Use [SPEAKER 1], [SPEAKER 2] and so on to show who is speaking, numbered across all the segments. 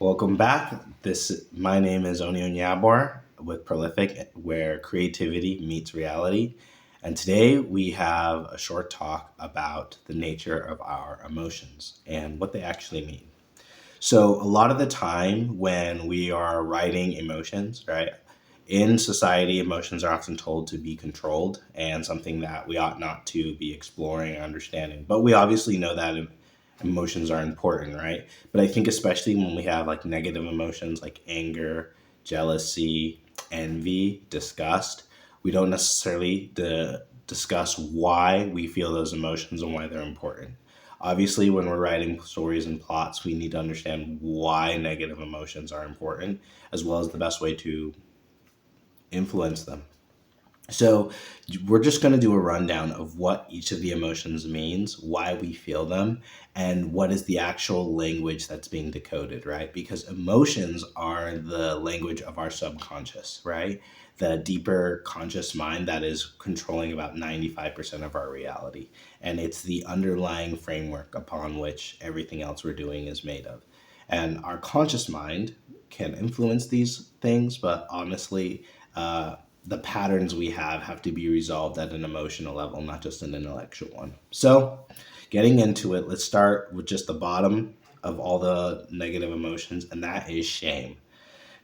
[SPEAKER 1] Welcome back. My name is Onion Yabor with Prolific, where creativity meets reality. And today we have a short talk about the nature of our emotions and what they actually mean. So, a lot of the time when we are writing emotions, right, in society, emotions are often told to be controlled and something that we ought not to be exploring and understanding. But we obviously know that emotions are important, right? But I think especially when we have like negative emotions like anger, jealousy, envy, disgust, we don't necessarily discuss why we feel those emotions and why they're important. Obviously, when we're writing stories and plots, we need to understand why negative emotions are important, as well as the best way to influence them. So, we're just going to do a rundown of what each of the emotions means, why we feel them, and what is the actual language that's being decoded, right? Because emotions are the language of our subconscious, right? The deeper conscious mind that is controlling about 95% of our reality. And it's the underlying framework upon which everything else we're doing is made of. And our conscious mind can influence these things, but honestly, the patterns we have to be resolved at an emotional level, not just an intellectual one. So, getting into it, let's start with just the bottom of all the negative emotions, and that is shame.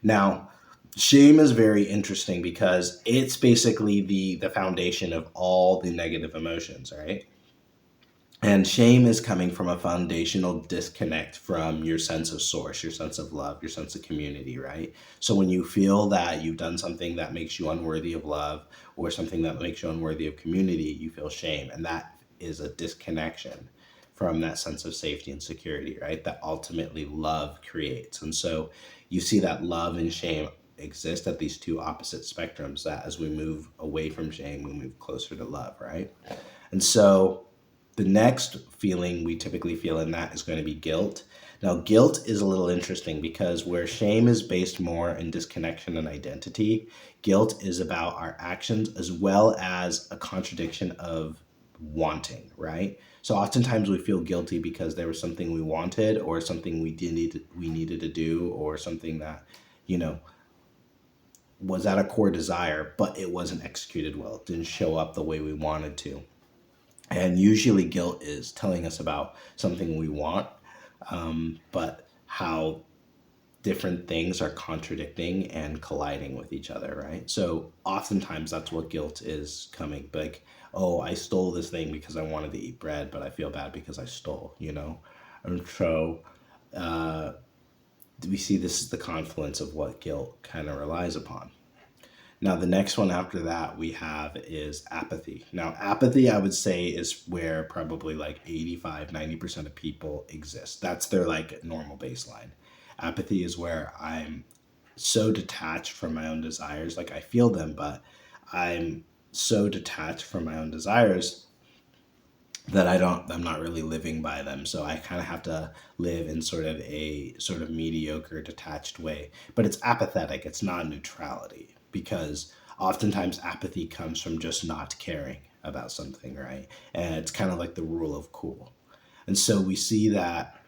[SPEAKER 1] Now, shame is very interesting because it's basically the foundation of all the negative emotions, right? And shame is coming from a foundational disconnect from your sense of source, your sense of love, your sense of community, right? So when you feel that you've done something that makes you unworthy of love or something that makes you unworthy of community, you feel shame. And that is a disconnection from that sense of safety and security, right? That ultimately love creates. And so you see that love and shame exist at these two opposite spectrums, that as we move away from shame, we move closer to love, right? And so the next feeling we typically feel in that is going to be guilt. Now, guilt is a little interesting because where shame is based more in disconnection and identity, guilt is about our actions as well as a contradiction of wanting, right? So oftentimes we feel guilty because there was something we wanted or something we needed to do or something that, you know, was at a core desire, but it wasn't executed well. It didn't show up the way we wanted to. And usually guilt is telling us about something we want, but how different things are contradicting and colliding with each other, right? So oftentimes that's what guilt is coming. Like, oh, I stole this thing because I wanted to eat bread, but I feel bad because I stole, you know? And so uh, we see this is the confluence of what guilt kind of relies upon. Now, the next one after that we have is apathy. Now, apathy, I would say, is where probably like 85, 90% of people exist. That's their like normal baseline. Apathy is where I'm so detached from my own desires. Like I feel them, but I'm so detached from my own desires that I'm not really living by them. So I kind of have to live in sort of mediocre, detached way. But it's apathetic, it's not neutrality, because oftentimes apathy comes from just not caring about something, right? And it's kind of like the rule of cool. And so we see that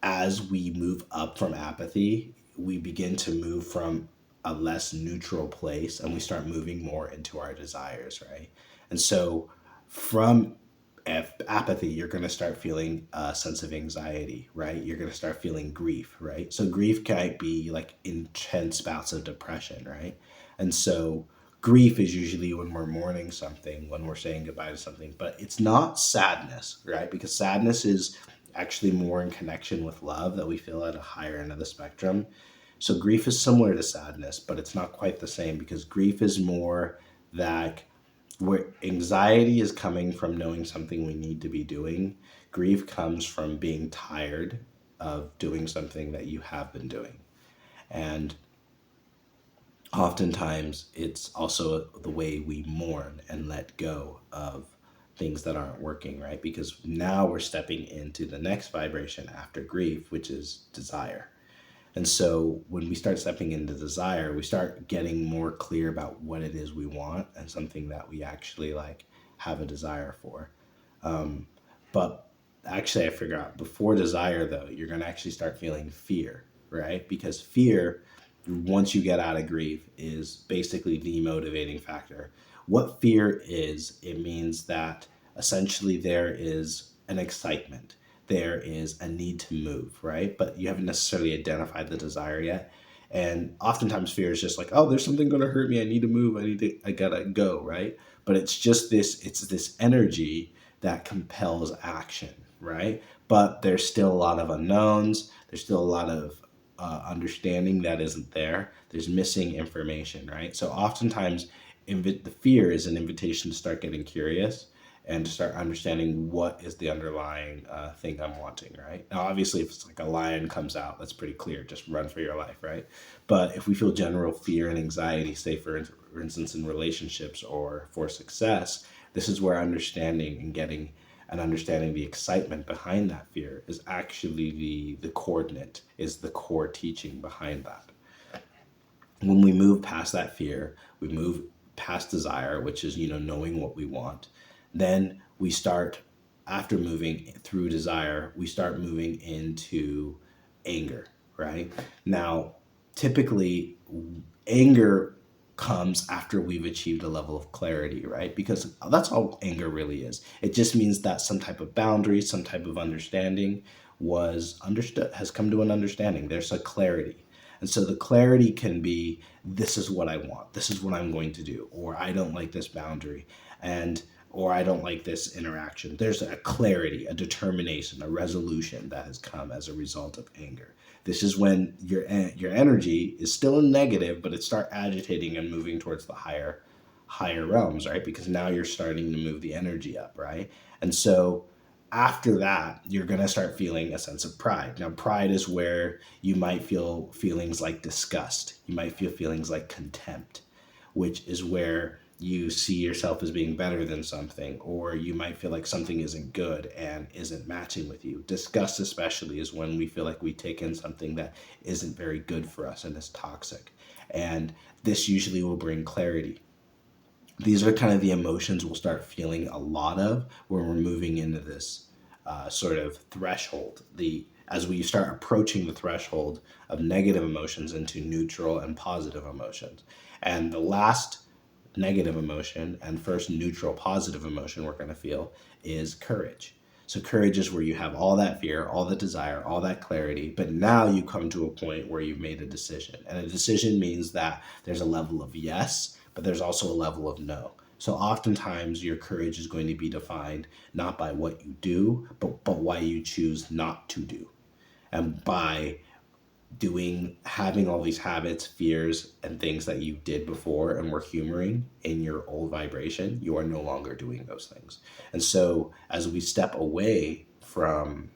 [SPEAKER 1] as we move up from apathy, we begin to move from a less neutral place and we start moving more into our desires, right? And so from apathy, you're going to start feeling a sense of anxiety, right? You're going to start feeling grief, right? So grief can be like intense bouts of depression, right? And so grief is usually when we're mourning something, when we're saying goodbye to something, but it's not sadness, right? Because sadness is actually more in connection with love, that we feel at a higher end of the spectrum. So grief is similar to sadness, but it's not quite the same, because grief is more that where anxiety is coming from knowing something we need to be doing. Grief comes from being tired of doing something that you have been doing. And oftentimes it's also the way we mourn and let go of things that aren't working, right? Because now we're stepping into the next vibration after grief, which is desire. And so when we start stepping into desire, we start getting more clear about what it is we want and something that we actually like have a desire for. But actually, I figure out before desire, though, you're going to actually start feeling fear. right? Because fear, once you get out of grief, is basically the motivating factor. What fear is, it means that essentially there is an excitement, there is a need to move, right? But you haven't necessarily identified the desire yet. And oftentimes fear is just like, oh, there's something going to hurt me. I need to move. I gotta go, right? But it's this energy that compels action, right? But there's still a lot of unknowns. There's still a lot of understanding that isn't there. There's missing information, right? So oftentimes, the fear is an invitation to start getting curious and to start understanding what is the underlying thing I'm wanting, right? Now, obviously, if it's like a lion comes out, that's pretty clear. Just run for your life, right? But if we feel general fear and anxiety, say for instance in relationships or for success, this is where understanding and getting and understanding the excitement behind that fear is actually the coordinate, is the core teaching behind that. When we move past that fear, we move past desire, which is, knowing what we want. Then we start, after moving through desire, we start moving into anger, right? Now, typically, anger comes after we've achieved a level of clarity, right? Because that's all anger really is. It just means that some type of boundary, some type of understanding was understood, has come to an understanding. There's a clarity. And so the clarity can be, this is what I want, this is what I'm going to do, or I don't like this boundary, and or I don't like this interaction. There's a clarity, a determination, a resolution that has come as a result of anger. This is when your energy is still in negative, but it start agitating and moving towards the higher realms, right? Because now you're starting to move the energy up, right? And so after that, you're going to start feeling a sense of pride. Now, pride is where you might feel feelings like disgust. You might feel feelings like contempt, which is where you see yourself as being better than something, or you might feel like something isn't good and isn't matching with you. Disgust, especially, is when we feel like we take in something that isn't very good for us and is toxic. And this usually will bring clarity. These are kind of the emotions we'll start feeling a lot of when we're moving into this sort of threshold. As we start approaching the threshold of negative emotions into neutral and positive emotions. And the last negative emotion and first neutral positive emotion we're going to feel is courage. So courage is where you have all that fear, all the desire, all that clarity, but now you come to a point where you've made a decision. And a decision means that there's a level of yes, but there's also a level of no. So oftentimes your courage is going to be defined not by what you do, but why you choose not to do. And by having all these habits, fears, and things that you did before and were humoring in your old vibration, you are no longer doing those things. And so as we step away from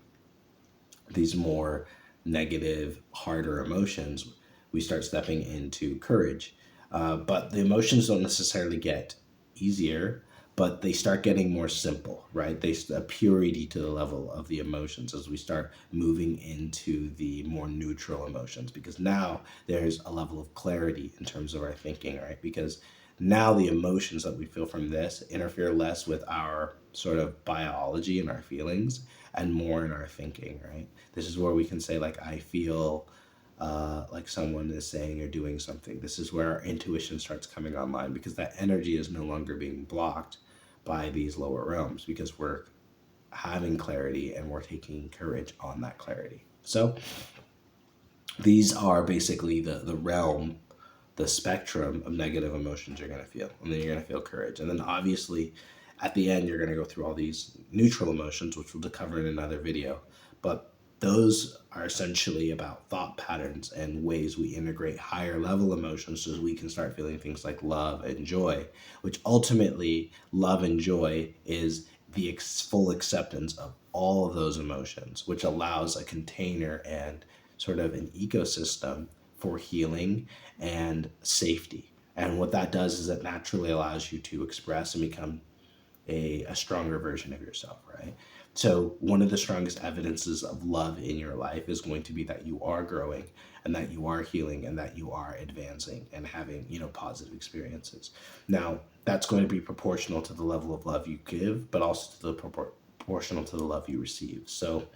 [SPEAKER 1] these more negative, harder emotions, we start stepping into courage. But the emotions don't necessarily get easier, but they start getting more simple, right? A purity to the level of the emotions as we start moving into the more neutral emotions, because now there's a level of clarity in terms of our thinking, right? Because now the emotions that we feel from this interfere less with our sort of biology and our feelings and more in our thinking, right? This is where we can say, like, I feel like someone is saying or doing something. This is where our intuition starts coming online, because that energy is no longer being blocked by these lower realms, because we're having clarity and we're taking courage on that clarity. So these are basically the realm, the spectrum of negative emotions you're going to feel. And then you're going to feel courage. And then obviously at the end, you're going to go through all these neutral emotions, which we'll cover in another video. But those are essentially about thought patterns and ways we integrate higher level emotions so we can start feeling things like love and joy, which ultimately love and joy is the full acceptance of all of those emotions, which allows a container and sort of an ecosystem for healing and safety. And what that does is it naturally allows you to express and become a stronger version of yourself, right? So one of the strongest evidences of love in your life is going to be that you are growing and that you are healing and that you are advancing and having, positive experiences. Now, that's going to be proportional to the level of love you give, but also to the proportional to the love you receive. So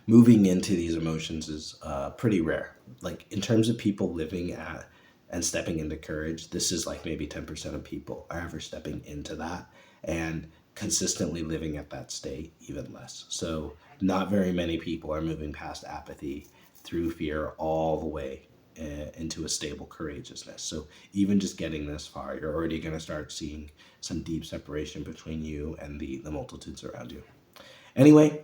[SPEAKER 1] moving into these emotions is pretty rare. Like in terms of people living at and stepping into courage, this is like maybe 10% of people are ever stepping into that, and consistently living at that state, even less. So, not very many people are moving past apathy through fear all the way into a stable courageousness. So, even just getting this far, you're already going to start seeing some deep separation between you and the multitudes around you. Anyway,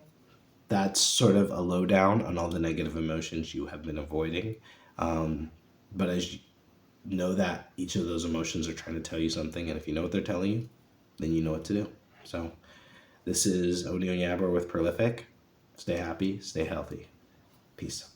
[SPEAKER 1] that's sort of a lowdown on all the negative emotions you have been avoiding. Um, but as you know that each of those emotions are trying to tell you something, and if you know what they're telling you, then you know what to do. So this is Oni Onyaber with Prolific. Stay happy, stay healthy. Peace.